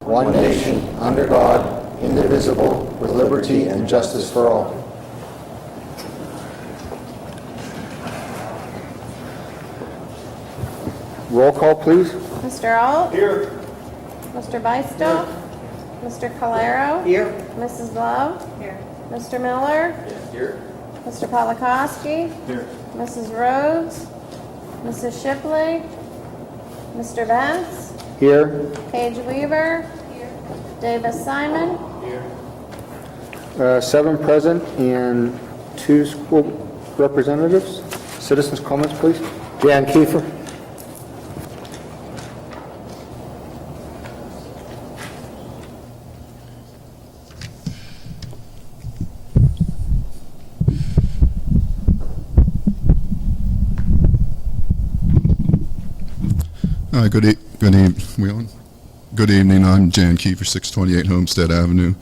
one nation, under God, indivisible, with liberty and justice for all. Roll call, please. Mr. Alt? Here. Mr. Beistel? Mr. Calero? Here. Mrs. Love? Here. Mr. Miller? Here. Mr. Polakowski? Here. Mrs. Rhodes? Mrs. Shipley? Mr. Vance? Here. Paige Weaver? Here. Davis Simon? Here. 7 present and 2 school representatives. Citizens' comments, please. Jan Kiefer. Good evening. I'm Jan Kiefer, 628 Homestead Avenue.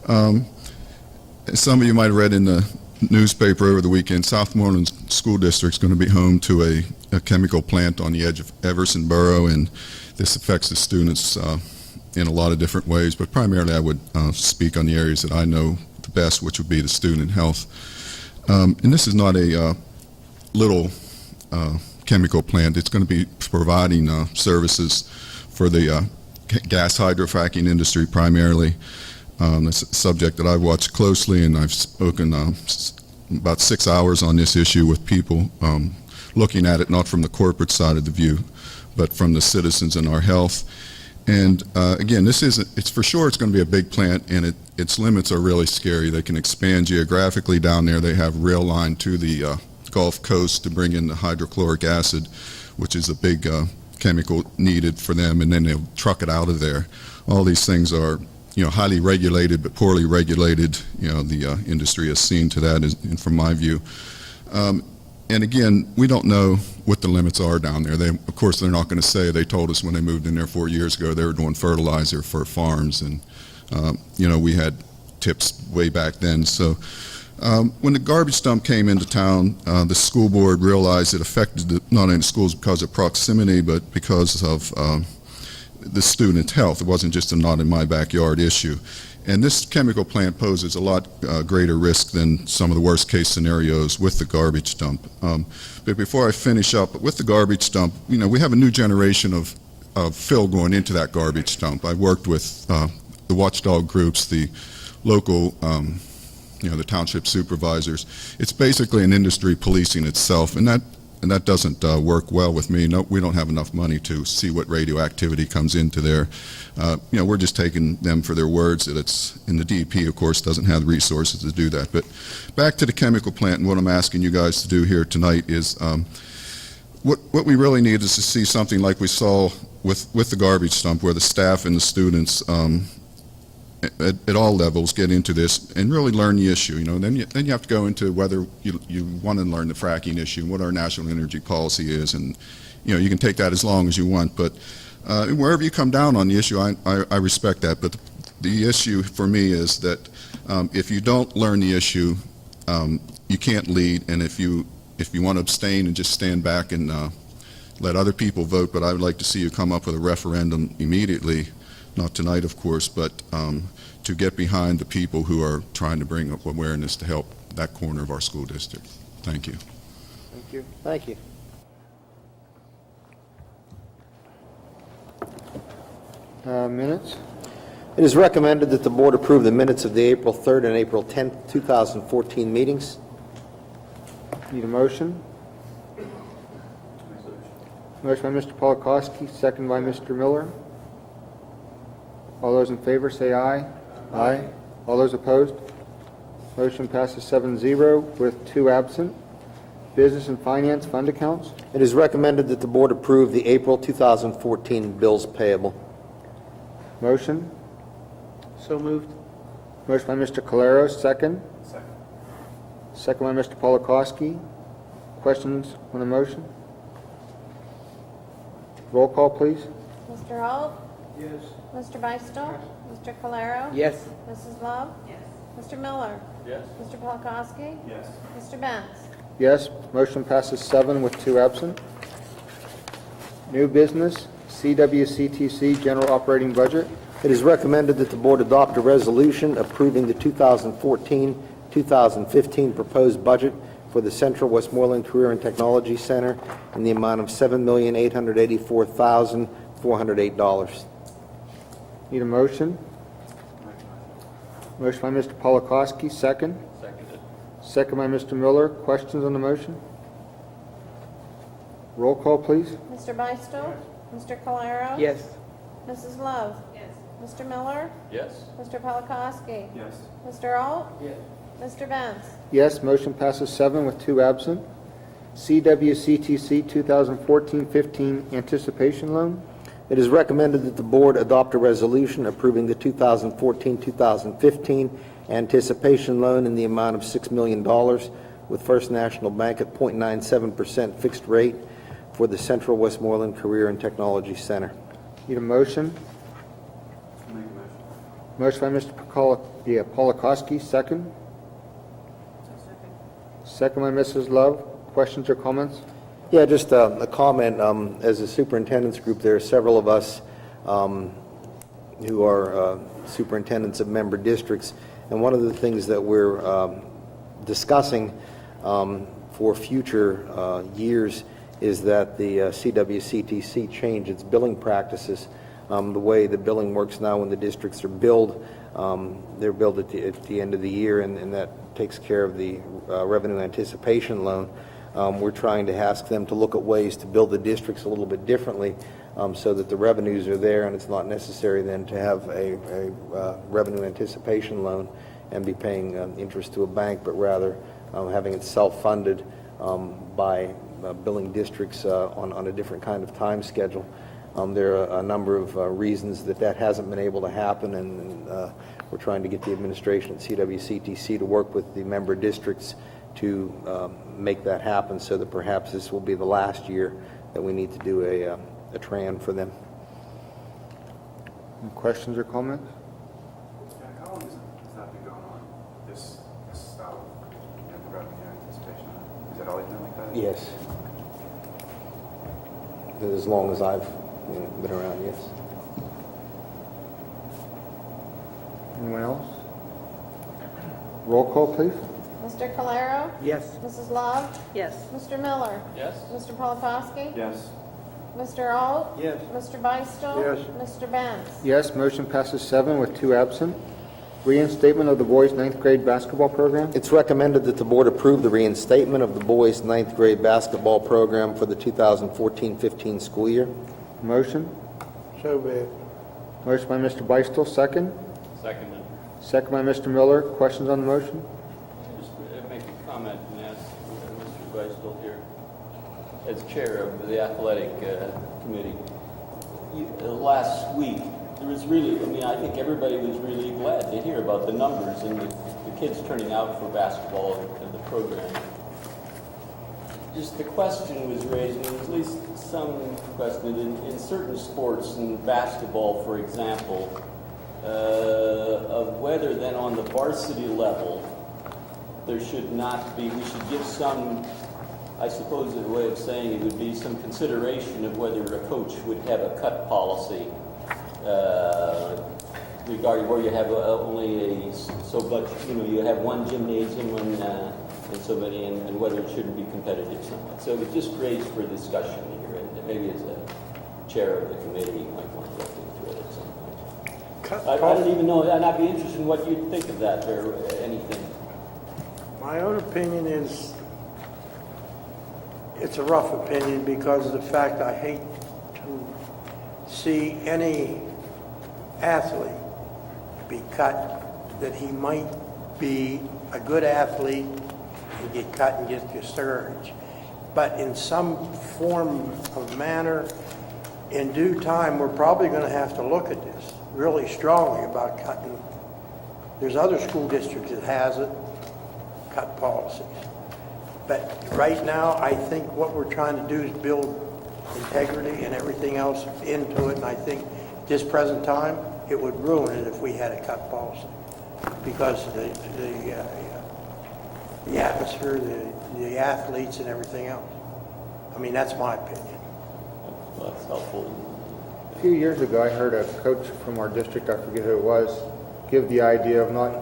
As some of you might have read in the newspaper over the weekend, Southmoreland School District is going to be home to a chemical plant on the edge of Everson Borough, and this affects the students in a lot of different ways, but primarily I would speak on the areas that I know the best, which would be the student health. And this is not a little chemical plant. It's going to be providing services for the gas hydrofracking industry primarily. That's a subject that I've watched closely, and I've spoken about 6 hours on this issue with people looking at it not from the corporate side of the view, but from the citizens and our health. And again, it's for sure it's going to be a big plant, and its limits are really scary. They can expand geographically down there. They have rail line to the Gulf Coast to bring in the hydrochloric acid, which is a big chemical needed for them, and then they'll truck it out of there. All these things are, highly regulated but poorly regulated. The industry has seen to that, and from my view. And again, we don't know what the limits are down there. Of course, they're not going to say. They told us when they moved in there 4 years ago they were doing fertilizer for farms, and we had tips way back then. So when the garbage dump came into town, the school board realized it affected not only the schools because of proximity, but because of the student health. It wasn't just a not in my backyard issue. And this chemical plant poses a lot greater risk than some of the worst case scenarios with the garbage dump. But before I finish up, with the garbage dump, we have a new generation of fill going into that garbage dump. I've worked with the watchdog groups, the local the township supervisors. It's basically an industry policing itself, and that doesn't work well with me. No, we don't have enough money to see what radioactivity comes into there. We're just taking them for their words that it's, and the DEP, of course, doesn't have the resources to do that. But back to the chemical plant, and what I'm asking you guys to do here tonight is what we really need is to see something like we saw with the garbage dump, where the staff and the students at all levels get into this and really learn the issue. Then you have to go into whether you want to learn the fracking issue and what our national energy policy is, and you can take that as long as you want. But wherever you come down on the issue, I respect that. But the issue for me is that if you don't learn the issue, you can't lead. And if you want to abstain and just stand back and let other people vote, but I would like to see you come up with a referendum immediately. Not tonight, of course, but to get behind the people who are trying to bring up awareness to help that corner of our school district. Thank you. Thank you. Thank you. Minutes. It is recommended that the board approve the minutes of the April 3rd and April 10th, 2014 meetings. Need a motion? Motion by Mr. Polakowski, second by Mr. Miller. All those in favor say aye. Aye. All those opposed? Motion passes 7-0 with 2 absent. Business and Finance Fund accounts. It is recommended that the board approve the April 2014 bills payable. Motion? So moved. Motion by Mr. Calero, second. Second by Mr. Polakowski. Questions on the motion? Roll call, please. Mr. Alt? Yes. Mr. Beistel? Mr. Calero? Yes. Mrs. Love? Yes. Mr. Miller? Yes. Mr. Polakowski? Yes. Mr. Benz? Yes. Motion passes 7 with 2 absent. New business, CWCTC General Operating Budget. It is recommended that the board adopt a resolution approving the 2014-2015 proposed budget for the Central Westmoreland Career and Technology Center in the amount of $7,884,408. Need a motion? Motion by Mr. Polakowski, second. Seconded. Second by Mr. Miller. Questions on the motion? Roll call, please. Mr. Beistel? Mr. Calero? Yes. Mrs. Love? Yes. Mr. Miller? Yes. Mr. Polakowski? Yes. Mr. Alt? Yes. Mr. Benz? Yes, motion passes 7 with 2 absent. CWCTC 2014-15 anticipation loan. It is recommended that the board adopt a resolution approving the 2014-2015 anticipation loan in the amount of $6 million with First National Bank at 0.97% fixed rate for the Central Westmoreland Career and Technology Center. Need a motion? Make a motion. Motion by Mr. Polakowski, second. Second by Mrs. Love. Questions or comments? Yeah, just a comment. As a superintendent's group, there are several of us who are superintendents of member districts, and one of the things that we're discussing for future years is that the CWCTC change its billing practices. The way the billing works now when the districts are billed, they're billed at the end of the year, and that takes care of the revenue anticipation loan. We're trying to ask them to look at ways to bill the districts a little bit differently so that the revenues are there and it's not necessary then to have a revenue anticipation loan and be paying interest to a bank, but rather having it self-funded by billing districts on a different kind of time schedule. There are a number of reasons that hasn't been able to happen, and we're trying to get the administration at CWCTC to work with the member districts to make that happen, so that perhaps this will be the last year that we need to do a tran for them. Any questions or comments? How long has that been going on, this style of revenue anticipation? Has it always been like that? Yes. As long as I've been around, yes. Anyone else? Roll call, please. Mr. Calero? Yes. Mrs. Love? Yes. Mr. Miller? Yes. Mr. Polakowski? Yes. Mr. Alt? Yes. Mr. Beistel? Yes. Mr. Benz? Yes, motion passes 7 with 2 absent. Reinstatement of the boys' 9th grade basketball program. It's recommended that the board approve the reinstatement of the boys' 9th grade basketball program for the 2014-15 school year. Motion. So be Motion by Mr. Beistel, second. Seconded. Second by Mr. Miller. Questions on the motion? Just make a comment and ask Mr. Beistel here, as chair of the athletic committee. Last week, there was really, I think everybody was really glad to hear about the numbers and the kids turning out for basketball and the program. Just the question was raised, and at least some question, in certain sports, in basketball, for example, of whether then on the varsity level, there should not be, we should give some, I suppose a way of saying it would be some consideration of whether a coach would have a cut policy regarding where you have only so much, you have one gymnasium and so many, and whether it shouldn't be competitive somewhat. So it just raised for discussion here, and maybe as a chair of the committee, you might want to look into it at some point. I don't even know, and I'd be interested in what you'd think of that or anything. My own opinion is, it's a rough opinion because of the fact I hate to see any athlete be cut, that he might be a good athlete and get cut and get discouraged. But in some form of manner, in due time, we're probably going to have to look at this really strongly about cutting. There's other school districts that has it, cut policies. But right now, I think what we're trying to do is build integrity and everything else into it, and I think at this present time, it would ruin it if we had a cut policy. Because the atmosphere, the athletes and everything else. I mean, that's my opinion. That's helpful. few years ago, I heard a coach from our district, I forget who it was, give the idea of not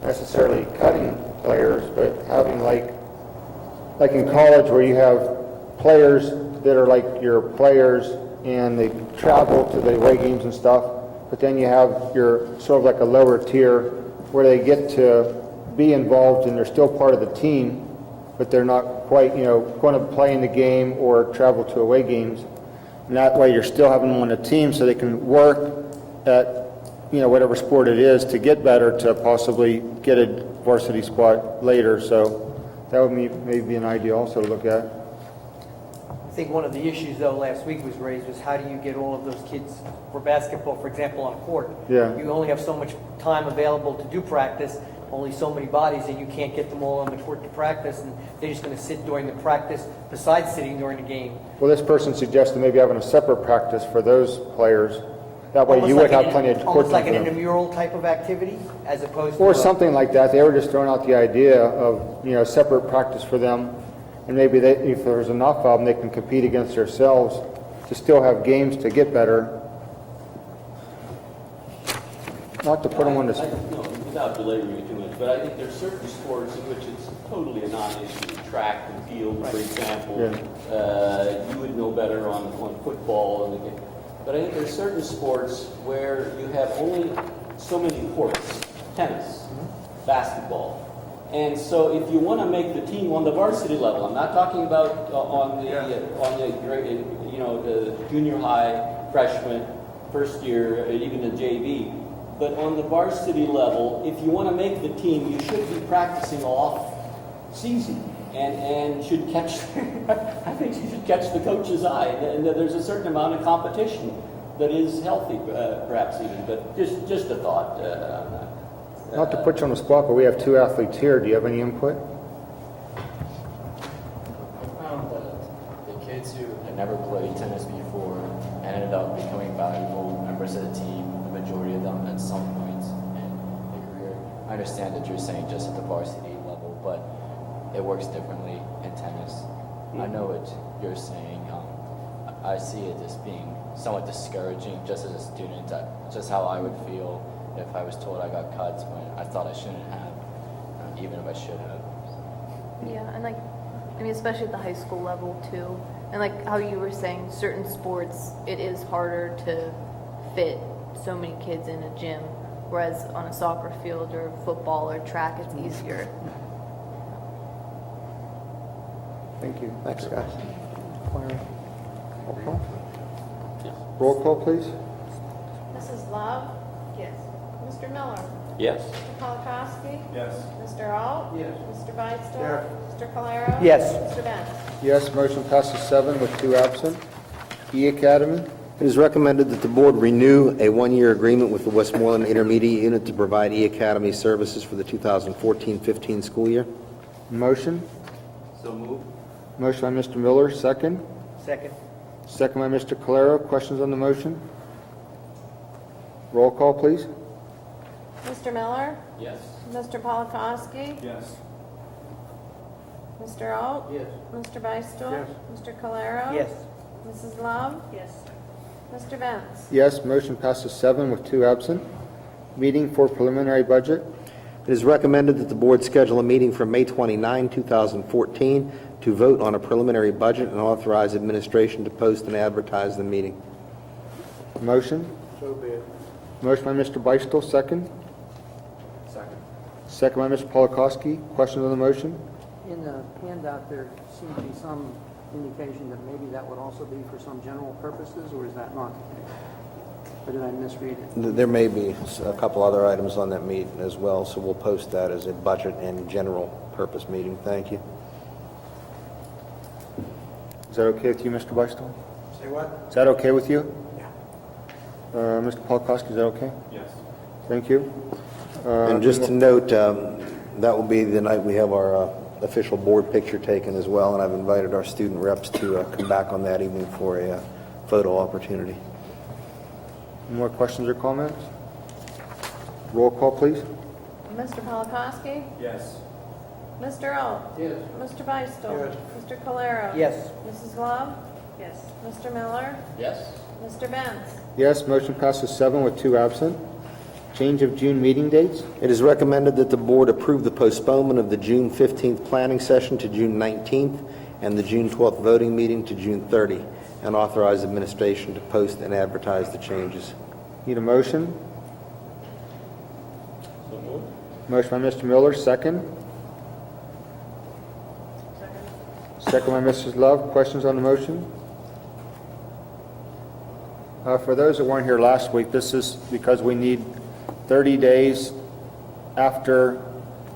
necessarily cutting players, but having like in college where you have players that are like your players and they travel to the away games and stuff, but then you have your sort of like a lower tier where they get to be involved and they're still part of the team, but they're not quite, going to play in the game or travel to away games. And that way you're still having them on the team so they can work at, whatever sport it is to get better to possibly get a varsity spot later. So that would maybe be an idea also to look at. I think one of the issues, though, last week was raised was how do you get all of those kids for basketball, for example, on court? Yeah. You only have so much time available to do practice, only so many bodies, and you can't get them all on the court to practice, and they're just going to sit during the practice besides sitting during the game. Well, this person suggested maybe having a separate practice for those players. That way you would have plenty of court Almost like time an for them. intramural type of activity, as opposed to... Or something like that. They were just throwing out the idea of, separate practice for them. And maybe if there's enough of them, they can compete against themselves to still have games to get better. Not to put them on the... No, without belaboring it too much, but I think there's certain sports in which it's totally a non-issue. Track and field, for example. Yeah. You would know better on football and the game. But I think there's certain sports where you have only so many courts. Tennis, basketball. And so if you want to make the team on the varsity level, I'm not talking about on the junior high, freshman, first year, even the JV, but on the varsity level, if you want to make the team, you should be practicing off season and should catch, I think you should catch the coach's eye. And there's a certain amount of competition that is healthy, perhaps even, but just a thought on that. Not to put you on the spot, but we have two athletes here. Do you have any input? I found that the kids who had never played tennis before ended up becoming valuable members of the team, the majority of them at some point in their career. I understand that you're saying just at the varsity level, but it works differently in tennis. I know what you're saying. I see it as being somewhat discouraging just as a student, just how I would feel if I was told I got cut when I thought I shouldn't have, even if I should have. Yeah, and especially at the high school level too. And like how you were saying, certain sports, it is harder to fit so many kids in a gym, whereas on a soccer field or football or track, it's easier. Thank you. Thanks, guys. Roll call? Roll call, please. Mrs. Love? Yes. Mr. Miller? Yes. Mr. Polakowski? Yes. Mr. Alt? Yes. Mr. Beistel? Yes. Mr. Calero? Yes. Mr. Benz? Yes, motion passes 7 with 2 absent. E Academy? It is recommended that the board renew a one-year agreement with the Westmoreland Intermediate Unit to provide E-Academy services for the 2014-15 school year. Motion? So move. Motion by Mr. Miller, second. Second. Second by Mr. Calero. Questions on the motion? Roll call, please. Mr. Miller? Yes. Mr. Polakowski? Yes. Mr. Alt? Yes. Mr. Beistel? Yes. Mr. Calero? Yes. Mrs. Love? Yes. Mr. Benz? Yes, motion passes 7 with 2 absent. Meeting for preliminary budget. It is recommended that the board schedule a meeting for May 29, 2014, to vote on a preliminary budget and authorize administration to post and advertise the meeting. Motion? So be it. Motion by Mr. Beistel, second. Second. Second by Mr. Polakowski. Questions on the motion? In the handout, there seemed to be some indication that maybe that would also be for some general purposes, or is that not the case? Or did I misread it? There may be a couple other items on that meeting as well, so we'll post that as a budget and general purpose meeting. Thank you. Is that okay with you, Mr. Beistel? Say what? Is that okay with you? Yeah. Mr. Polakowski, is that okay? Yes. Thank you. And just to note, that will be the night we have our official board picture taken as well, and I've invited our student reps to come back on that evening for a photo opportunity. More questions or comments? Roll call, please. Mr. Polakowski? Yes. Mr. Alt? Yes. Mr. Beistel? Yes. Mr. Calero? Yes. Mrs. Love? Yes. Mr. Miller? Yes. Mr. Benz? Yes, motion passes 7 with 2 absent. Change of June meeting dates. It is recommended that the board approve the postponement of the June 15th planning session to June 19th and the June 12th voting meeting to June 30, and authorize administration to post and advertise the changes. Need a motion? So moved. Motion by Mr. Miller, second. Second by Mrs. Love. Questions on the motion? For those that weren't here last week, this is because we need 30 days after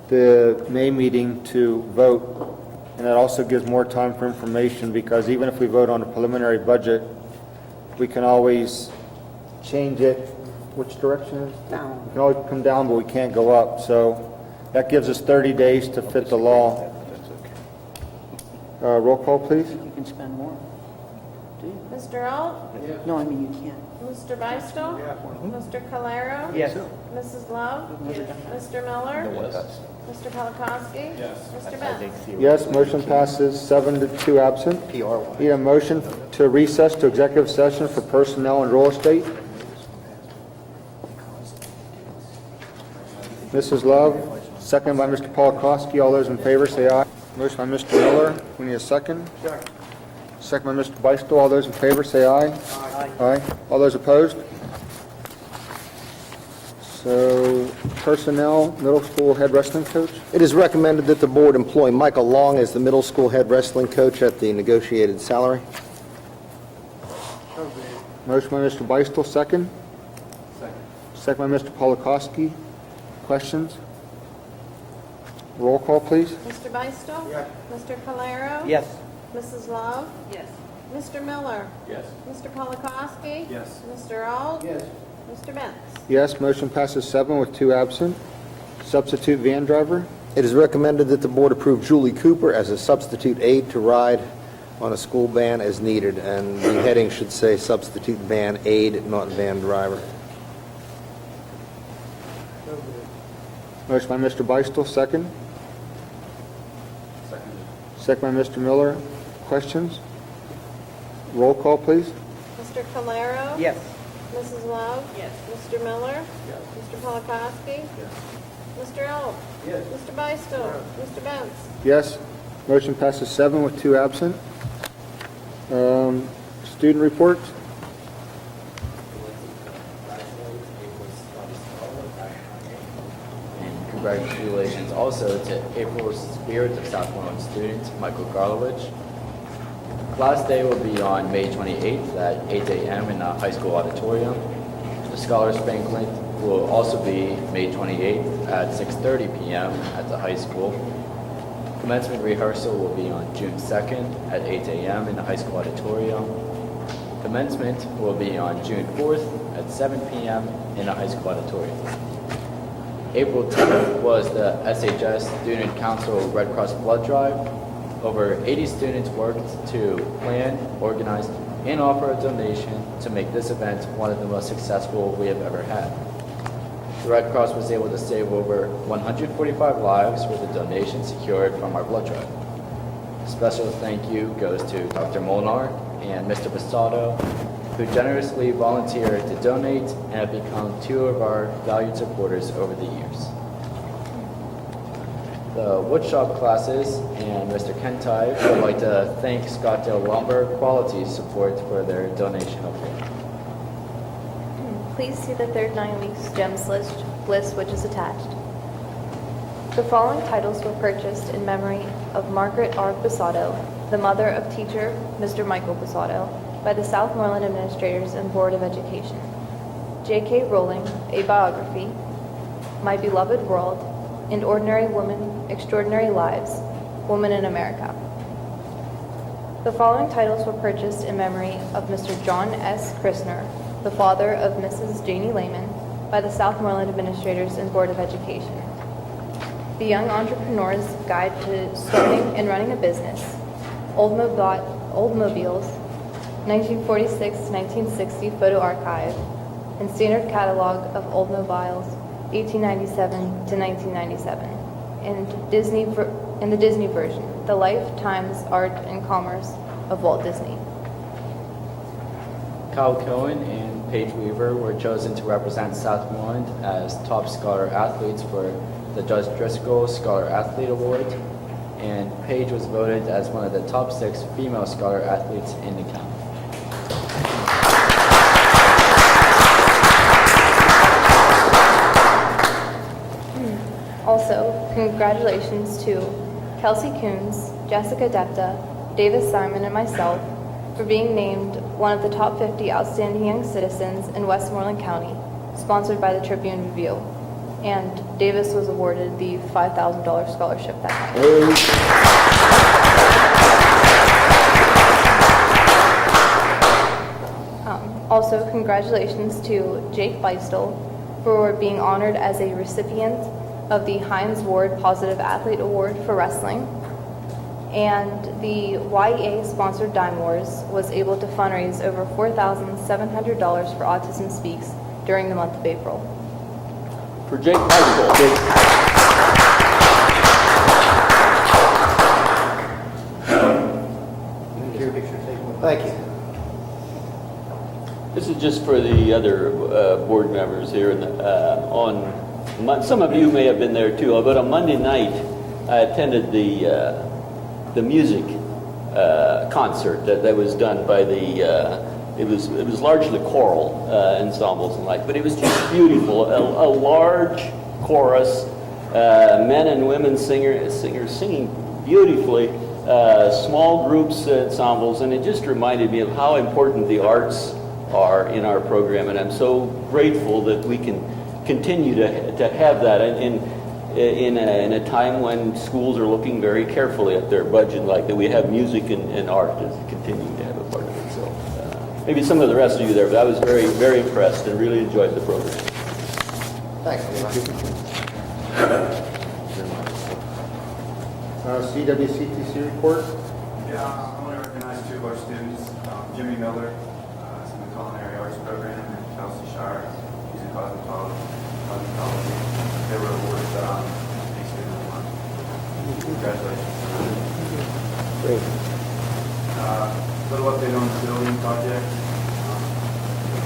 the May meeting to vote. And that also gives more time for information, because even if we vote on a preliminary budget, we can always change it. Which direction is it? Down. We can always come down, but we can't go up. So that gives us 30 days to fit the law. Roll call, please. You can spend more. Do you? Mr. Alt? No, I mean, you can't. Mr. Beistel? Mr. Calero? Yes. Mrs. Love? Mr. Miller? Mr. Polakowski? Mr. Benz? Yes, motion passes 7 to 2 absent. Need a motion to recess to executive session for personnel and real estate. Mrs. Love, second by Mr. Polakowski. All those in favor say aye. Motion by Mr. Miller. We need a second. Second by Mr. Beistel. All those in favor say aye. Aye. All those opposed? So, personnel, middle school head wrestling coach. It is recommended that the board employ Michael Long as the middle school head wrestling coach at the negotiated salary. Motion by Mr. Beistel, second. Second by Mr. Polakowski. Questions? Roll call, please. Mr. Beistel? Mr. Calero? Yes. Mrs. Love? Yes. Mr. Miller? Yes. Mr. Polakowski? Yes. Mr. Alt? Mr. Benz? Yes, motion passes 7 with 2 absent. Substitute van driver. It is recommended that the board approve Julie Cooper as a substitute aide to ride on a school van as needed, and the heading should say substitute van aide, not van driver. Motion by Mr. Beistel, second. Second by Mr. Miller. Questions? Roll call, please. Mr. Calero? Yes. Mrs. Love? Yes. Mr. Miller? Yes. Mr. Polakowski? Yes. Mr. Alt? Yes. Mr. Beistel? Mr. Benz? Yes, motion passes 7 with 2 absent. Student reports. And congratulations also to April's Spirit of Southmoreland student, Michael Garlowich. Class day will be on May 28th at 8 a.m. in the high school auditorium. The Scholars Banquet will also be May 28th at 6:30 p.m. at the high school. Commencement rehearsal will be on June 2nd at 8 a.m. in the high school auditorium. Commencement will be on June 4th at 7 p.m. in the high school auditorium. April 10th was the SHS Student Council Red Cross Blood Drive. Over 80 students worked to plan, organize, and offer a donation to make this event one of the most successful we have ever had. The Red Cross was able to save over 145 lives with a donation secured from our blood drive. A special thank you goes to Dr. Molnar and Mr. Basato, who generously volunteered to donate and have become 2 of our valued supporters over the years. The woodshop classes and Mr. Kentai would like to thank Scottsdale Lumber Quality Support for their donation of wood. Please see the third 9 weeks gems list which is attached. The following titles were purchased in memory of Margaret R. Basato, the mother of teacher Mr. Michael Basato, by the Southmoreland Administrators and Board of Education. J.K. Rowling, A Biography, My Beloved World, and Ordinary Woman, Extraordinary Lives, Woman in America. The following titles were purchased in memory of Mr. John S. Christner, the father of Mrs. Janie Lehman, by the Southmoreland Administrators and Board of Education. The Young Entrepreneur's Guide to Starting and Running a Business, Oldmobiles, 1946-1960 Photo Archive, and Standard Catalog of Oldmobiles, 1897 to 1997, and the Disney version, The Life, Times, Art, and Commerce of Walt Disney. Kyle Cohen and Paige Weaver were chosen to represent Southmoreland as top scholar athletes for the Judge Driscoll Scholar Athlete Award. And Paige was voted as one of the top 6 female scholar athletes in the county. Also, congratulations to Kelsey Coons, Jessica Depta, Davis Simon, and myself for being named one of the top 50 outstanding young citizens in Westmoreland County, sponsored by the Tribune Review. And Davis was awarded the $5,000 scholarship that night. Also, congratulations to Jake Beistel for being honored as a recipient of the Heinz Ward Positive Athlete Award for wrestling. And the YEA-sponsored Dime Wars was able to fundraise over $4,700 for Autism Speaks during the month of April. For Jake Beistel. Thank you. This is just for the other board members here. Some of you may have been there too, but on Monday night, I attended the music concert that was done by it was largely choral ensembles and like, but it was just beautiful. A large chorus, men and women singers singing beautifully, small groups, ensembles, and it just reminded me of how important the arts are in our program, and I'm so grateful that we can continue to have that in a time when schools are looking very carefully at their budget, like that we have music and art as continuing to have a part of it. So maybe some of the rest of you there, but I was very, very impressed and really enjoyed the program. Thanks. CWCTC report. Yeah, I want to recognize 2 of our students, Jimmy Miller, in the Culinary Arts Program, and Kelsey Shire, he's in cosmetology. They were awarded a student of the month. Congratulations. Great. Little update on the building project.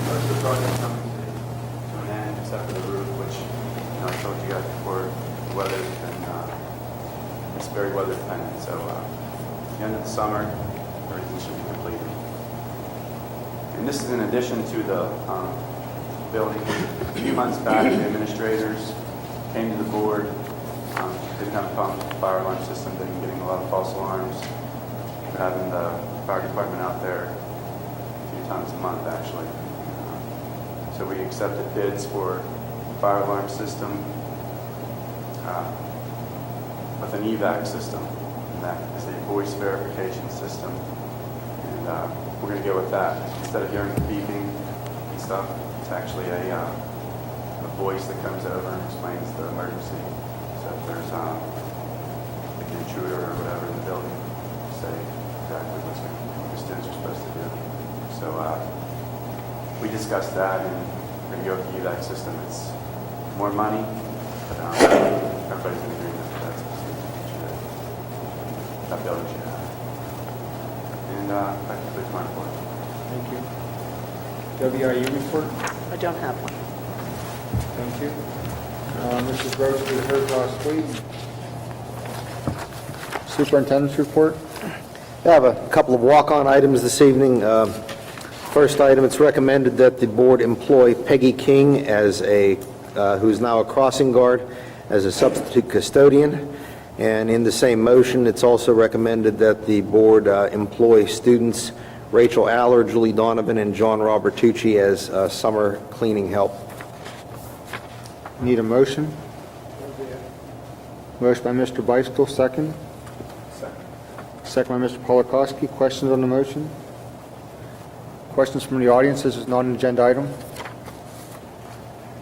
Most of the project's coming to an end, except for the roof, which I told you guys before, the weather's been it's very weather dependent. So at the end of the summer, everything should be completed. And this is in addition to the building. A few months back, the administrators came to the board. Didn't have a problem with the fire alarm system, been getting a lot of false alarms. We're having the fire department out there a few times a month, actually. So we accepted bids for the fire alarm system with an EVAC system, and that is a voice verification system. And we're going to go with that. Instead of hearing the beeping and stuff, it's actually a voice that comes over and explains the emergency. So if there's like an intruder or whatever in the building, say exactly what the students are supposed to do. So we discussed that, and we're going to go with the EVAC system. It's more money, but everybody's in agreement that that's that building should have. And that concludes my report. Thank you. WIU report. I don't have one. Thank you. Mrs. Rose, we heard last week. Superintendent's report. I have a couple of walk-on items this evening. First item, it's recommended that the board employ Peggy King as who's now a crossing guard, as a substitute custodian. And in the same motion, it's also recommended that the board employ students Rachel Aller, Julie Donovan, and John Robertucci as summer cleaning help. Need a motion? Motion by Mr. Beistel, second. Second by Mr. Polakowski. Questions on the motion? Questions from the audience? This is not an agenda item.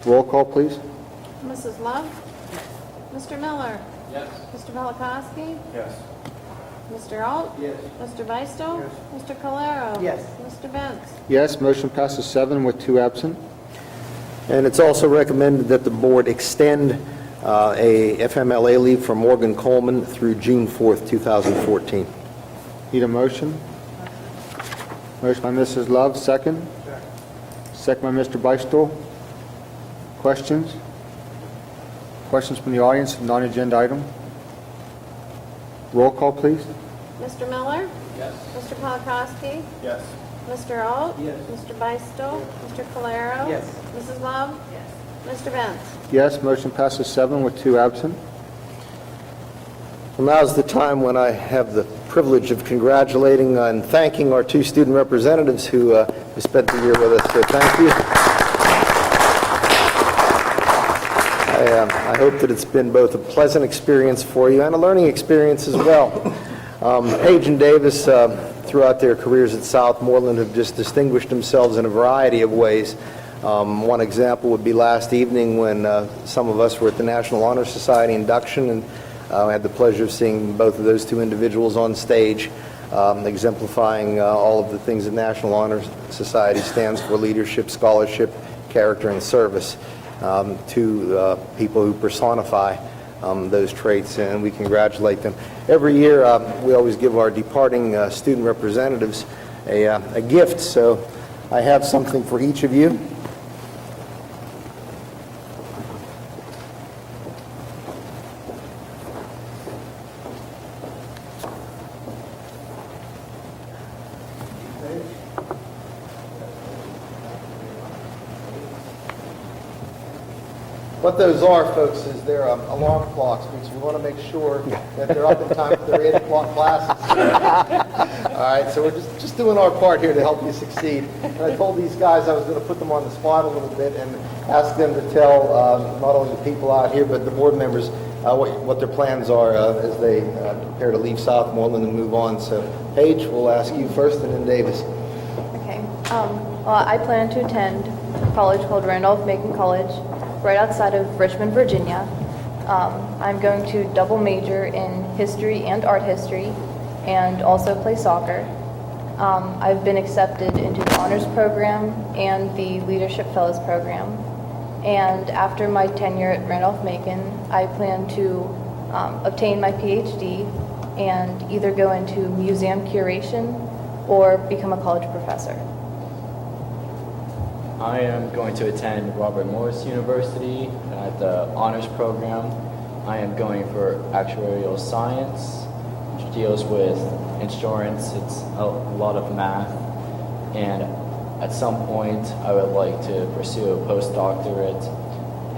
Roll call, please. Mrs. Love? Mr. Miller? Yes. Mr. Polakowski? Yes. Mr. Alt? Yes. Mr. Beistel? Yes. Mr. Calero? Yes. Mr. Benz? Yes, motion passes 7 with 2 absent. And it's also recommended that the board extend a FMLA leave for Morgan Coleman through June 4th, 2014. Need a motion? Motion by Mrs. Love, second. second by Mr. Beistel. Questions? Questions from the audience, non-agenda item? Roll call, please. Mr. Miller? Yes. Mr. Polakowski? Yes. Mr. Alt? Yes. Mr. Beistel? Mr. Calero? Yes. Mrs. Love? Yes. Mr. Benz? Yes, motion passes 7 with 2 absent. Well, now's the time when I have the privilege of congratulating and thanking our 2 student representatives who spent the year with us, so thank you. I hope that it's been both a pleasant experience for you and a learning experience as well. Paige and Davis, throughout their careers at Southmoreland, have just distinguished themselves in a variety of ways. One example would be last evening when some of us were at the National Honor Society induction, and I had the pleasure of seeing both of those 2 individuals on stage, exemplifying all of the things that National Honor Society stands for: leadership, scholarship, character, and service. 2 people who personify those traits, and we congratulate them. Every year, we always give our departing student representatives a gift, so I have something for each of you. What those are, folks, is they're alarm clocks, because we want to make sure that they're up in time for their 8 o'clock classes. All right, so we're just doing our part here to help you succeed. And I told these guys I was going to put them on the spot a little bit and ask them to tell not only the people out here, but the board members what their plans are as they prepare to leave Southmoreland and move on. So, Paige, we'll ask you first, and then Davis. Okay. Well, I plan to attend a college called Randolph-Macon College, right outside of Richmond, Virginia. I'm going to double major in history and art history, and also play soccer. I've been accepted into the honors program and the leadership fellows program. And after my tenure at Randolph-Macon, I plan to obtain my PhD and either go into museum curation or become a college professor. I am going to attend Robert Morris University at the honors program. I am going for actuarial science, which deals with insurance. It's a lot of math, and at some point I would like to pursue a postdoctorate,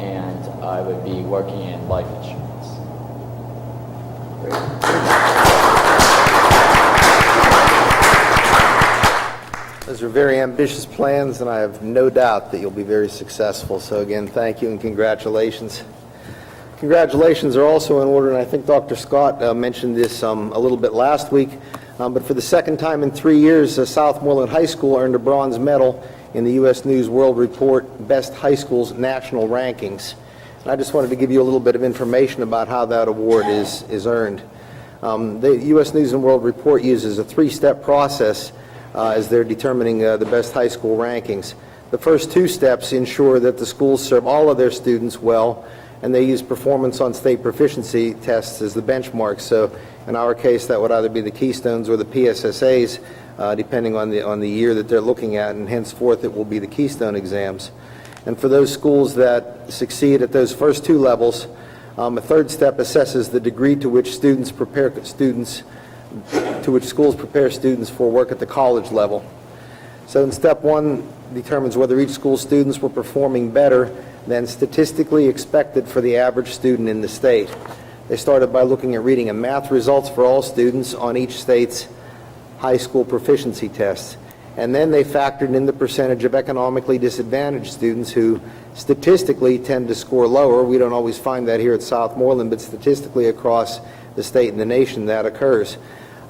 and I would be working in life insurance. Those are very ambitious plans, and I have no doubt that you'll be very successful. So again, thank you and congratulations. Congratulations are also in order, and I think Dr. Scott mentioned this a little bit last week, but for the second time in 3 years, Southmoreland High School earned a bronze medal in the U.S. News World Report Best High Schools National Rankings. And I just wanted to give you a little bit of information about how that award is earned. The U.S. News and World Report uses a 3-step process as they're determining the best high school rankings. The first 2 steps ensure that the schools serve all of their students well, and they use performance on state proficiency tests as the benchmark. So in our case, that would either be the Keystones or the PSSAs, depending on the year that they're looking at, and henceforth it will be the Keystone exams. And for those schools that succeed at those first 2 levels, a 3rd step assesses the degree to which schools prepare students for work at the college level. So in step 1 determines whether each school's students were performing better than statistically expected for the average student in the state. They started by looking at reading and math results for all students on each state's high school proficiency tests. And then they factored in the percentage of economically disadvantaged students who statistically tend to score lower. We don't always find that here at Southmoreland, but statistically across the state and the nation that occurs.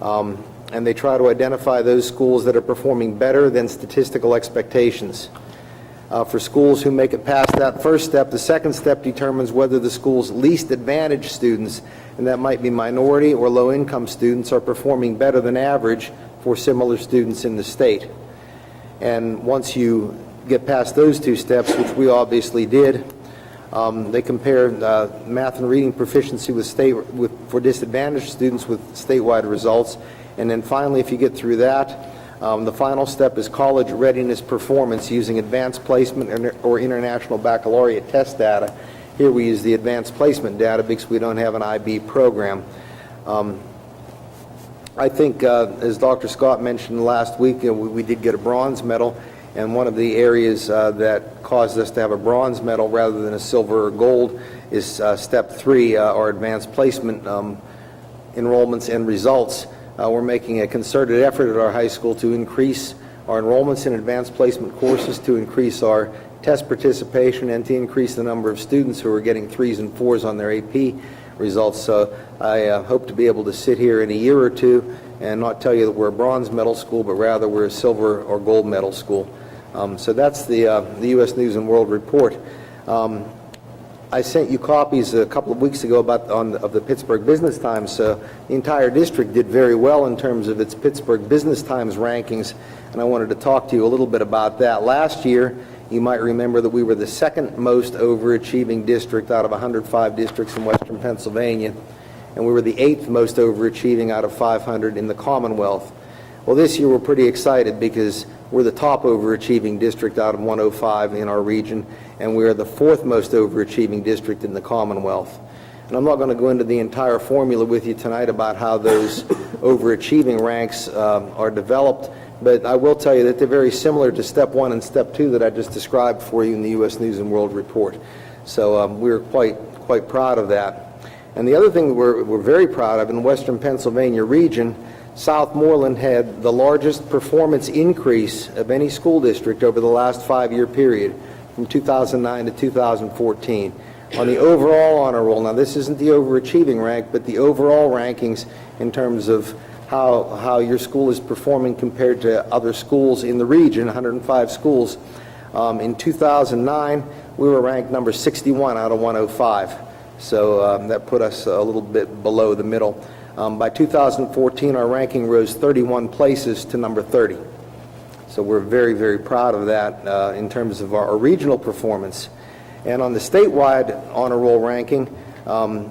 And they try to identify those schools that are performing better than statistical expectations. For schools who make it past that first step, the second step determines whether the school's least advantaged students, and that might be minority or low-income students, are performing better than average for similar students in the state. And once you get past those 2 steps, which we obviously did, they compare math and reading proficiency for disadvantaged students with statewide results. And then finally, if you get through that, The final step is college readiness performance using advanced placement or international baccalaureate test data. Here we use the advanced placement data because we don't have an IB program. I think, as Dr. Scott mentioned last week, we did get a bronze medal, and one of the areas that caused us to have a bronze medal rather than a silver or gold is step 3, our advanced placement enrollments and results. We're making a concerted effort at our high school to increase our enrollments in advanced placement courses, to increase our test participation, and to increase the number of students who are getting 3s and 4s on their AP results. So I hope to be able to sit here in a year or two and not tell you that we're a bronze medal school, but rather we're a silver or gold medal school. So that's the U.S. News and World Report. I sent you copies a couple of weeks ago of the Pittsburgh Business Times. So the entire district did very well in terms of its Pittsburgh Business Times rankings, and I wanted to talk to you a little bit about that. Last year, you might remember that we were the second most overachieving district out of 105 districts in western Pennsylvania, and we were the 8th most overachieving out of 500 in the Commonwealth. Well, this year we're pretty excited because we're the top overachieving district out of 105 in our region, and we are the 4th most overachieving district in the Commonwealth. And I'm not going to go into the entire formula with you tonight about how those overachieving ranks are developed, but I will tell you that they're very similar to Step 1 and Step 2 that I just described for you in the U.S. News and World Report. So we're quite proud of that. And the other thing we're very proud of in the Western Pennsylvania region, Southmoreland had the largest performance increase of any school district over the last 5-year period from 2009 to 2014. On the overall honor roll, now this isn't the overachieving rank, but the overall rankings in terms of how your school is performing compared to other schools in the region, 105 schools. In 2009, we were ranked number 61 out of 105. So that put us a little bit below the middle. By 2014, our ranking rose 31 places to number 30. So we're very, very proud of that in terms of our regional performance. And on the statewide honor roll ranking,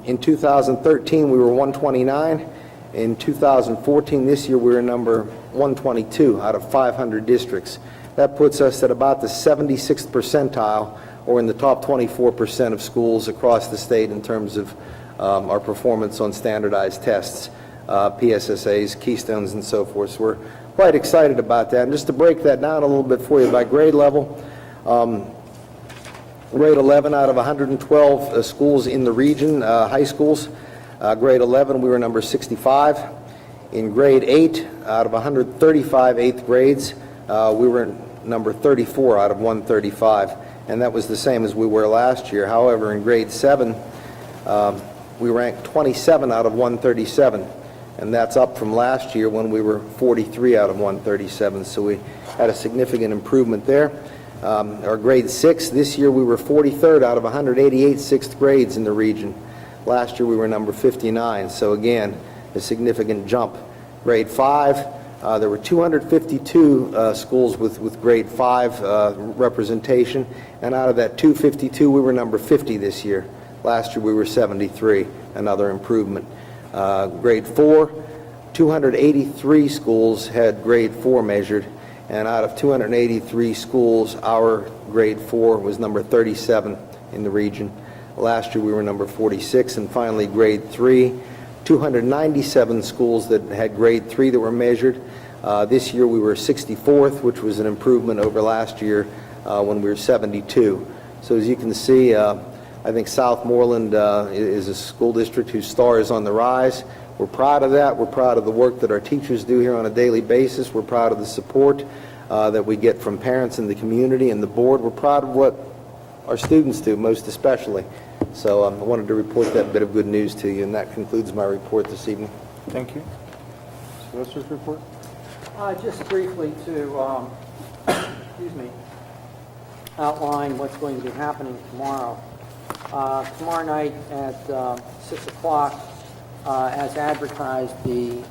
in 2013, we were 129. In 2014, this year, we were number 122 out of 500 districts. That puts us at about the 76th percentile, or in the top 24% of schools across the state in terms of our performance on standardized tests, PSSAs, Keystones, and so forth. So we're quite excited about that. And just to break that down a little bit for you by grade level, grade 11 out of 112 schools in the region, high schools, grade 11, we were number 65. In grade 8, out of 135 8th grades, we were number 34 out of 135, and that was the same as we were last year. However, in grade 7, we ranked 27 out of 137, and that's up from last year when we were 43 out of 137, so we had a significant improvement there. Our grade 6, this year we were 43rd out of 188 6th grades in the region. Last year we were number 59, so again, a significant jump. Grade 5, there were 252 schools with grade 5 representation, and out of that 252, we were number 50 this year. Last year we were 73, another improvement. Grade 4, 283 schools had grade 4 measured, and out of 283 schools, our grade 4 was number 37 in the region. Last year we were number 46, and finally grade 3, 297 schools that had grade 3 that were measured. This year we were 64th, which was an improvement over last year when we were 72. So as you can see, I think Southmoreland is a school district whose star is on the rise. We're proud of that. We're proud of the work that our teachers do here on a daily basis. We're proud of the support that we get from parents in the community and the board. We're proud of what our students do, most especially. So I wanted to report that bit of good news to you, and that concludes my report this evening. Thank you. Solicitor's report? Just briefly to, outline what's going to be happening tomorrow. Tomorrow night at 6 o'clock, as advertised, the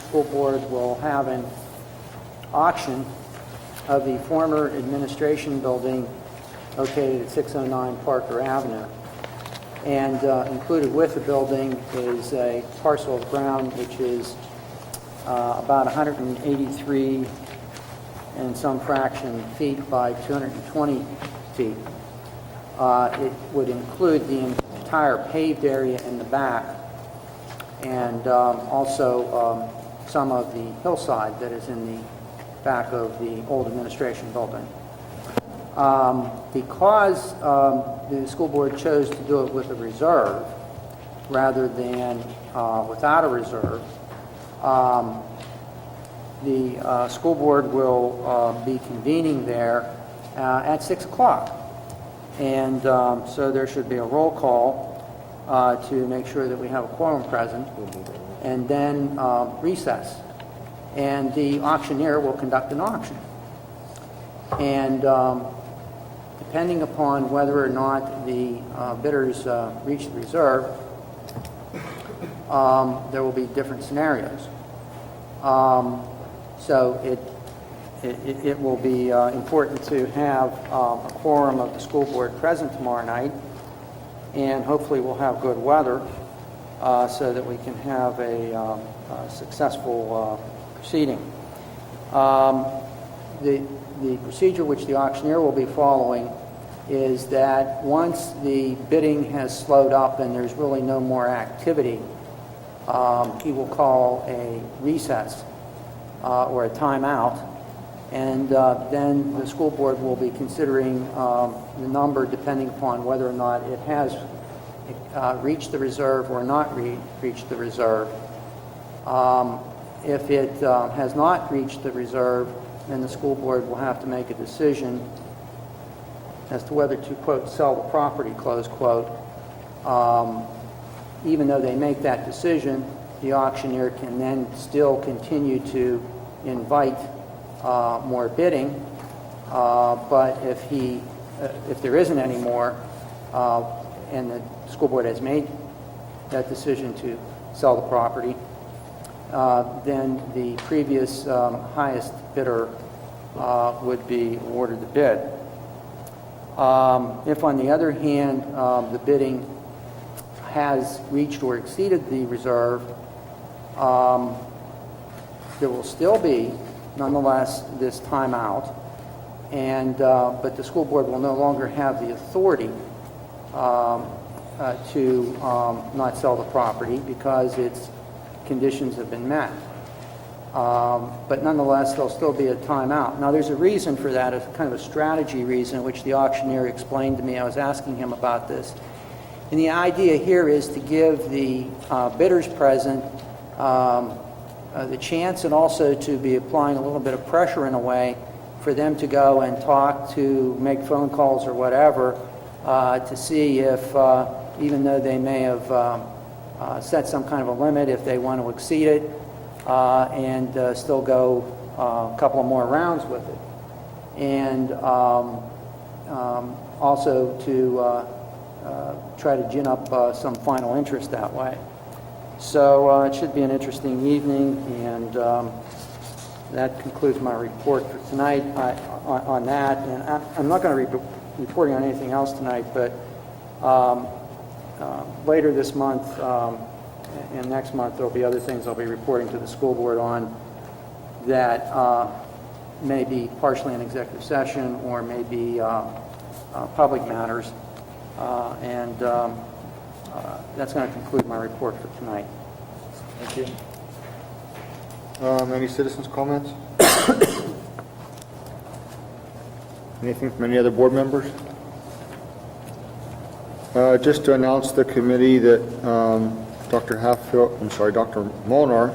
school board will have an auction of the former administration building located at 609 Parker Avenue. And included with the building is a parcel of ground which is about 183 and some fraction feet by 220 feet. It would include the entire paved area in the back and also some of the hillside that is in the back of the old administration building. Because the school board chose to do it with a reserve rather than without a reserve, the school board will be convening there at 6 o'clock. And so there should be a roll call to make sure that we have a quorum present, and then recess. And the auctioneer will conduct an auction. And depending upon whether or not the bidders reach the reserve, there will be different scenarios. So it will be important to have a quorum of the school board present tomorrow night, and hopefully we'll have good weather so that we can have a successful proceeding. The procedure which the auctioneer will be following is that once the bidding has slowed up and there's really no more activity, he will call a recess or a timeout, and then the school board will be considering the number depending upon whether or not it has reached the reserve or not reached the reserve. If it has not reached the reserve, then the school board will have to make a decision as to whether to, quote, sell the property, close quote. Even though they make that decision, the auctioneer can then still continue to invite more bidding, but if there isn't any more, and the school board has made that decision to sell the property, then the previous highest bidder would be awarded the bid. If, on the other hand, the bidding has reached or exceeded the reserve, there will still be, nonetheless, this timeout, but the school board will no longer have the authority to not sell the property because its conditions have been met. But nonetheless, there'll still be a timeout. Now, there's a reason for that, a kind of a strategy reason, which the auctioneer explained to me. I was asking him about this. And the idea here is to give the bidders present the chance, and also to be applying a little bit of pressure in a way for them to go and talk, to make phone calls or whatever, to see if, even though they may have set some kind of a limit, if they want to exceed it and still go a couple of more rounds with it. And also to try to gin up some final interest that way. So it should be an interesting evening, and that concludes my report for tonight on that. And I'm not going to be reporting on anything else tonight, but later this month and next month there will be other things I'll be reporting to the school board on that may be partially in executive session or may be public matters. And that's going to conclude my report for tonight. Thank you. Any citizens' comments? Anything from any other board members? Just to announce the committee that Dr. Molnar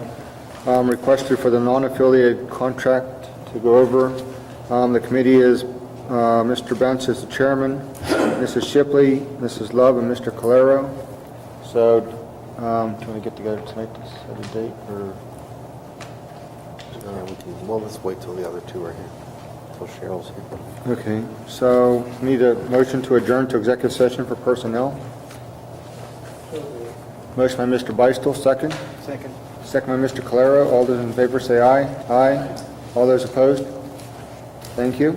requested for the non-affiliated contract to go over. The committee is Mr. Benz is the chairman, Mrs. Shipley, Mrs. Love, and Mr. Calero. So, do you want to get together tonight to set a date, or? Well, let's wait till the other two are here, till Cheryl's here. Okay, so need a motion to adjourn to executive session for personnel. Motion by Mr. Beistel, second. Second. Second by Mr. Calero. All those in favor say aye. Aye. All those opposed? Thank you.